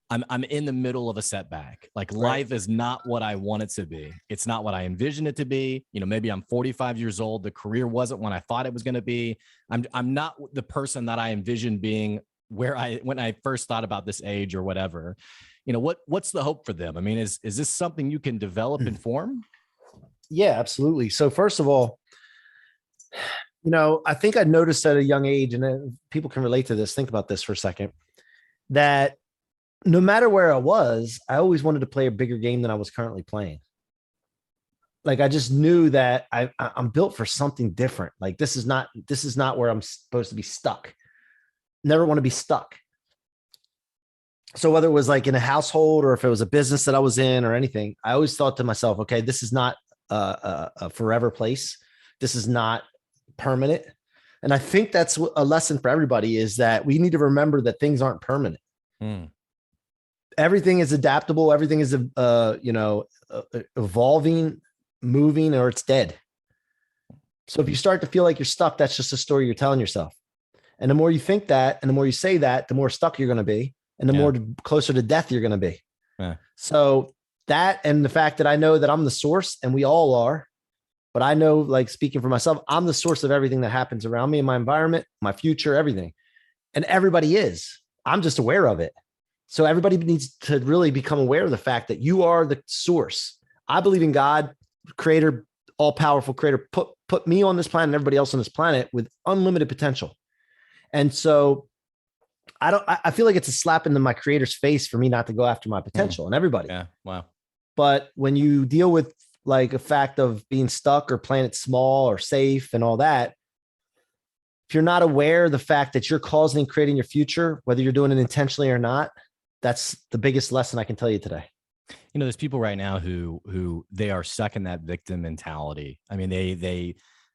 I'm in the middle of a setback. Like Right. life is not what I want it to be. It's not what I envisioned it to be. Maybe I'm 45 years old. The career wasn't what I thought it was going to be. I'm not the person that I envisioned being when I first thought about this age or whatever. What's the hope for them? I mean, is this something you can develop and form? Yeah, absolutely. So first of all, I think I noticed at a young age, and people can relate to this. Think about this for a second, that no matter where I was, I always wanted to play a bigger game than I was currently playing. Like I just knew that I'm built for something different. Like this is not where I'm supposed to be stuck. Never want to be stuck. So whether it was like in a household or if it was a business that I was in or anything, I always thought to myself, okay, this is not a forever place. This is not permanent. And I think that's a lesson for everybody, is that we need to remember that things aren't permanent. Everything is adaptable. Everything is, evolving, moving, or it's dead. So if you start to feel like you're stuck, that's just a story you're telling yourself. And the more you think that, and the more you say that, the more stuck you're going to be, and the more closer to death you're going to be. Yeah. So that, and the fact that I know that I'm the source, and we all are, but I know, like speaking for myself, I'm the source of everything that happens around me in my environment, my future, everything. And everybody is. I'm just aware of it. So everybody needs to really become aware of the fact that you are the source. I believe in God, creator, all powerful creator, put me on this planet and everybody else on this planet with unlimited potential. And so I feel like it's a slap into my creator's face for me not to go after my potential and everybody. Yeah. Wow. But when you deal with like a fact of being stuck or playing it small or safe and all that, if you're not aware of the fact that you're causing and creating your future, whether you're doing it intentionally or not, that's the biggest lesson I can tell you today. There's people right now who they are stuck in that victim mentality. I mean, they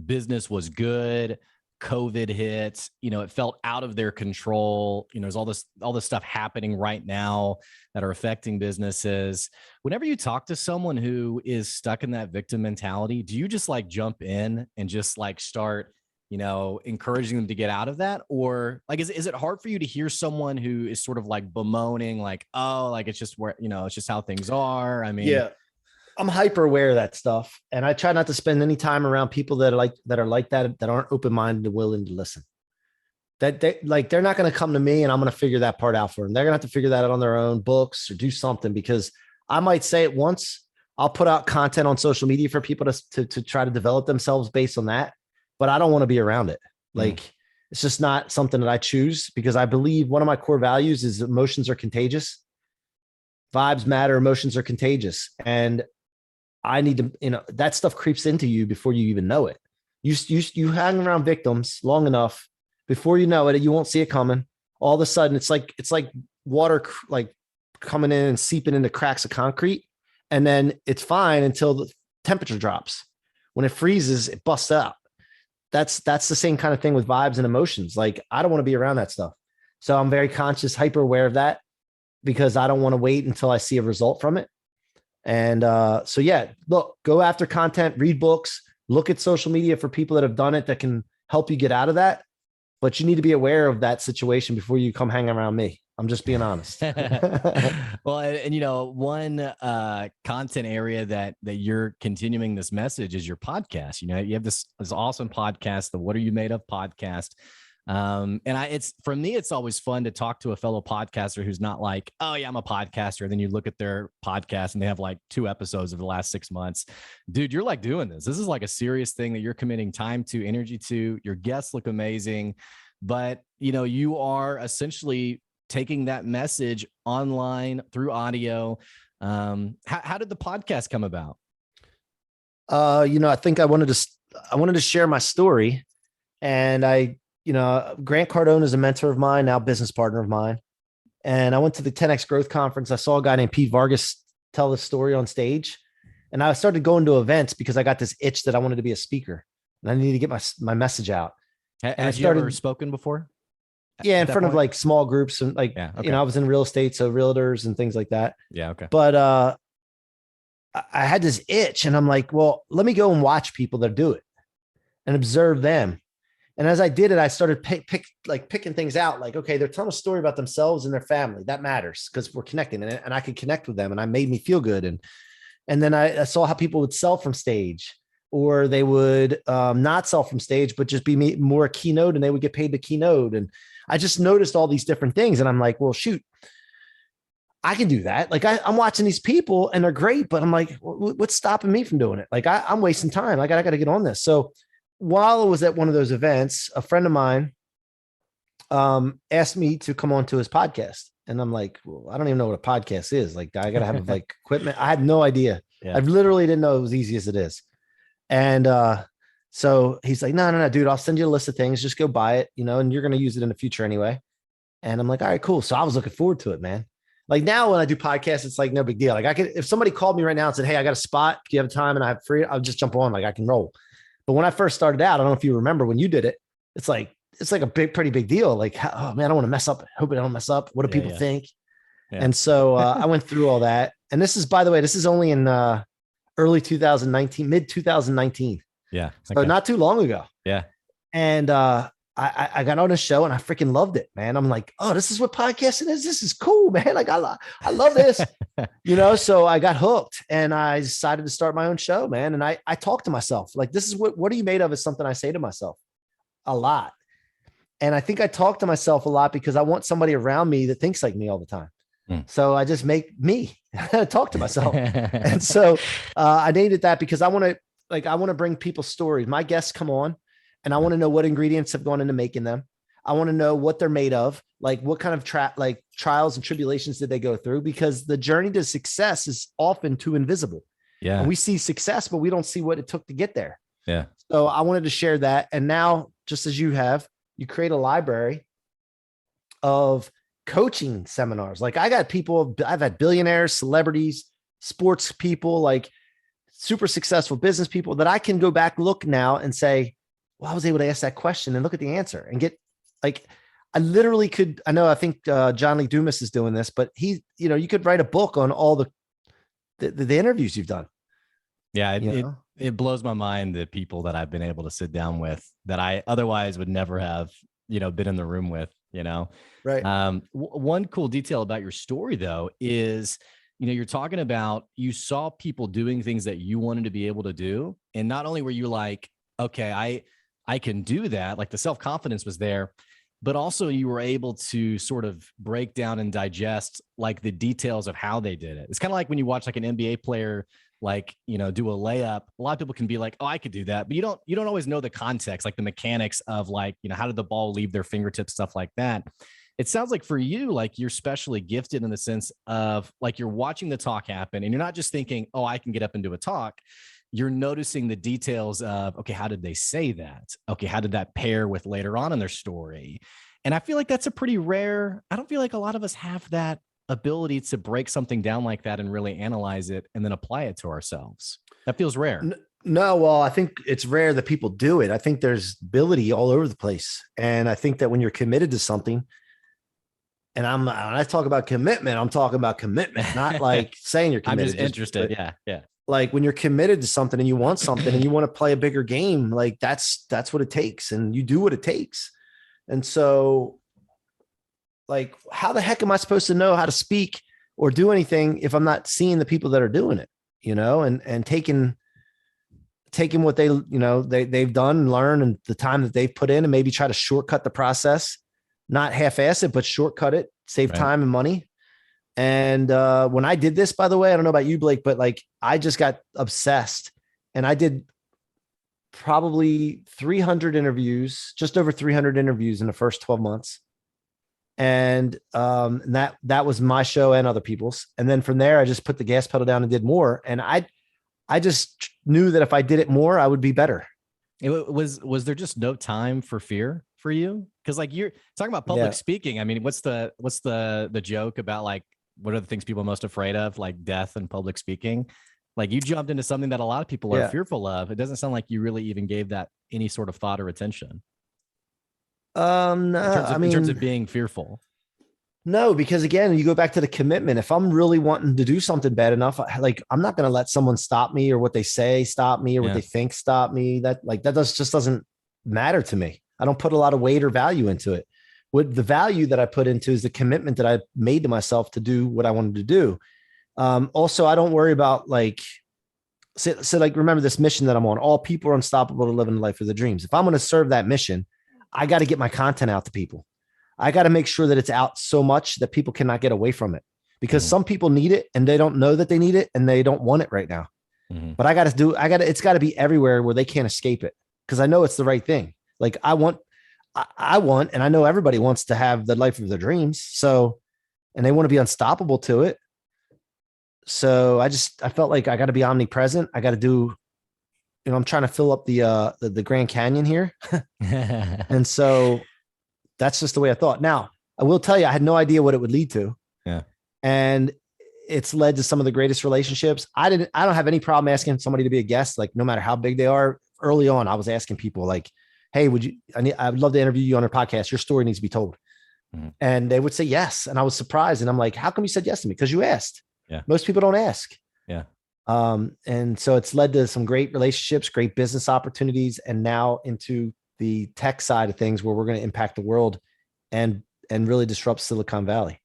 business was good. COVID hit, it felt out of their control. There's all this stuff happening right now that are affecting businesses. Whenever you talk to someone who is stuck in that victim mentality, do you just like jump in and just like start, encouraging them to get out of that? Or like, is it hard for you to hear someone who is sort of like bemoaning, like, oh, like it's just where, it's just how things are? I mean, yeah. I'm hyper aware of that stuff, and I try not to spend any time around people that are like that aren't open-minded and willing to listen. That they're not going to come to me and I'm going to figure that part out for them. They're going to have to figure that out on their own, books or do something, because I might say it once. I'll put out content on social media for people to try to develop themselves based on that, but I don't want to be around it. Like it's just not something that I choose, because I believe one of my core values is emotions are contagious. Vibes matter, emotions are contagious, and I need to, that stuff creeps into you before you even know it. You hang around victims long enough, before you know it, you won't see it coming. All of a sudden, it's like water like coming in and seeping into cracks of concrete, and then it's fine until the temperature drops. When it freezes, it busts out. That's the same kind of thing with vibes and emotions. Like I don't want to be around that stuff, so I'm very conscious, hyper aware of that, because I don't want to wait until I see a result from it. And so, yeah, look, go after content, read books, look at social media for people that have done it that can help you get out of that. But you need to be aware of that situation before you come hang around me. I'm just being honest. Well, and one content area that you're continuing this message is your podcast. You have this awesome podcast, the What Are You Made Of podcast. And for me, it's always fun to talk to a fellow podcaster who's not like, oh yeah, I'm a podcaster. Then you look at their podcast and they have like 2 episodes over the last 6 months. Dude, you're like doing this. This is like a serious thing that you're committing time to, energy to. Your guests look amazing, but you are essentially taking that message online through audio. How did the podcast come about? I think I wanted to share my story, and Grant Cardone is a mentor of mine, now business partner of mine. And I went to the 10X Growth Conference. I saw a guy named Pete Vargas tell the story on stage. And I started going to events because I got this itch that I wanted to be a speaker and I needed to get my message out. Have you ever spoken before? Yeah, in front of like small groups and like, I was in real estate, so realtors and things like that. Yeah. Okay. But I had this itch and I'm like, well, let me go and watch people that do it and observe them. And as I did it, I started picking things out. Like, okay, they're telling a story about themselves and their family. That matters because we're connecting, and I could connect with them, and I made me feel good. And then I saw how people would sell from stage, or they would not sell from stage, but just be more a keynote, and they would get paid to keynote. And I just noticed all these different things. And I'm like, well, shoot, I can do that. Like I'm watching these people and they're great, but I'm like, what's stopping me from doing it? Like I'm wasting time. I got to get on this. So while I was at one of those events, a friend of mine asked me to come on to his podcast. And I'm like, well, I don't even know what a podcast is. Like, I got to have like equipment. I had no idea. Yeah. I literally didn't know it was easy as it is. And so he's like, no, dude, I'll send you a list of things. Just go buy it, and you're going to use it in the future anyway. And I'm like, all right, cool. So I was looking forward to it, man. Like now when I do podcasts, it's like no big deal. Like I could, if somebody called me right now and said, hey, I got a spot, do you have time and I have free, I'll just jump on, like I can roll. But when I first started out, I don't know if you remember when you did it, it's like a pretty big deal. Like, oh man, I don't want to mess up. I hope I don't mess up. What do people think? Yeah. And so I went through all that. And this is, by the way, this is only in early 2019, mid 2019. Yeah. So not too long ago. Yeah. And I got on a show and I freaking loved it, man. I'm like, oh, this is what podcasting is. This is cool, man. Like I love this, so I got hooked and I decided to start my own show, man. And I talked to myself like, this is what are you made of is something I say to myself a lot. And I think I talk to myself a lot because I want somebody around me that thinks like me all the time. So I just make me talk to myself. And so I named it that because I want to bring people's stories. My guests come on and I want to know what ingredients have gone into making them. I want to know what they're made of, like what kind of trials and tribulations did they go through, because the journey to success is often too invisible. Yeah. And we see success, but we don't see what it took to get there. Yeah. So I wanted to share that. And now, just as you create a library of coaching seminars. Like I got people, I've had billionaires, celebrities, sports people, like super successful business people that I can go back, look now and say, well, I was able to ask that question and look at the answer and get like, I literally could, I think John Lee Dumas is doing this, but you could write a book on all the interviews you've done. Yeah. It blows my mind the people that I've been able to sit down with that I otherwise would never have, been in the room with, Right. One cool detail about your story though, is, you're talking about, you saw people doing things that you wanted to be able to do. And not only were you like, okay, I can do that. Like the self-confidence was there, but also you were able to sort of break down and digest like the details of how they did it. It's kind of like when you watch like an NBA player, like, do a layup. A lot of people can be like, oh, I could do that. But you don't always know the context, like the mechanics of like, how did the ball leave their fingertips, stuff like that. It sounds like for you, like you're specially gifted in the sense of like, you're watching the talk happen and you're not just thinking, oh, I can get up and do a talk. You're noticing the details of, okay, how did they say that? Okay, how did that pair with later on in their story? And I feel like that's a pretty rare, I don't feel like a lot of us have that ability to break something down like that and really analyze it and then apply it to ourselves. That feels rare. No, well, I think it's rare that people do it. I think there's ability all over the place. And I think that when you're committed to something, and when I talk about commitment, I'm talking about commitment, not like saying you're committed. I'm just interested. Yeah. Like when you're committed to something and you want something and you want to play a bigger game, like that's what it takes. And you do what it takes. And so like, how the heck am I supposed to know how to speak or do anything if I'm not seeing the people that are doing it, and taking what they've done and learned and the time that they've put in and maybe try to shortcut the process, not half-ass it, but shortcut it, save time and money. And when I did this, by the way, I don't know about you, Blake, but like I just got obsessed and I did probably 300 interviews, just over 300 interviews in the first 12 months. And that was my show and other people's. And then from there, I just put the gas pedal down and did more. And I just knew that if I did it more, I would be better. Was there just no time for fear for you? Because like you're talking about public speaking. I mean, what's the joke about like, what are the things people are most afraid of? Like death and public speaking. Like you jumped into something that a lot of people are fearful of. It doesn't sound like you really even gave that any sort of thought or attention. No, in terms of being fearful. No, because again, you go back to the commitment. If I'm really wanting to do something bad enough, I'm not going to let someone stop me or what they say stop me or what they think stop me. That just doesn't matter to me. I don't put a lot of weight or value into it. What the value that I put into is the commitment that I made to myself to do what I wanted to do. Also, I don't worry about like, so like, remember this mission that I'm on. All people are unstoppable to live in the life of their dreams. If I'm going to serve that mission, I got to get my content out to people. I got to make sure that it's out so much that people cannot get away from it, because some people need it and they don't know that they need it and they don't want it right now. But it's got to be everywhere where they can't escape it, because I know it's the right thing. Like I want, and I know everybody wants to have the life of their dreams. So, and they want to be unstoppable to it. So I felt like I got to be omnipresent. I got to do, I'm trying to fill up the Grand Canyon here. And so that's just the way I thought. Now, I will tell you, I had no idea what it would lead to. Yeah. And it's led to some of the greatest relationships. I don't have any problem asking somebody to be a guest, like no matter how big they are. Early on, I was asking people like, hey, I would love to interview you on our podcast. Your story needs to be told. And they would say yes. And I was surprised. And I'm like, how come you said yes to me? Because you asked. Yeah. Most people don't ask. Yeah. And so it's led to some great relationships, great business opportunities, and now into the tech side of things where we're going to impact the world and really disrupt Silicon Valley.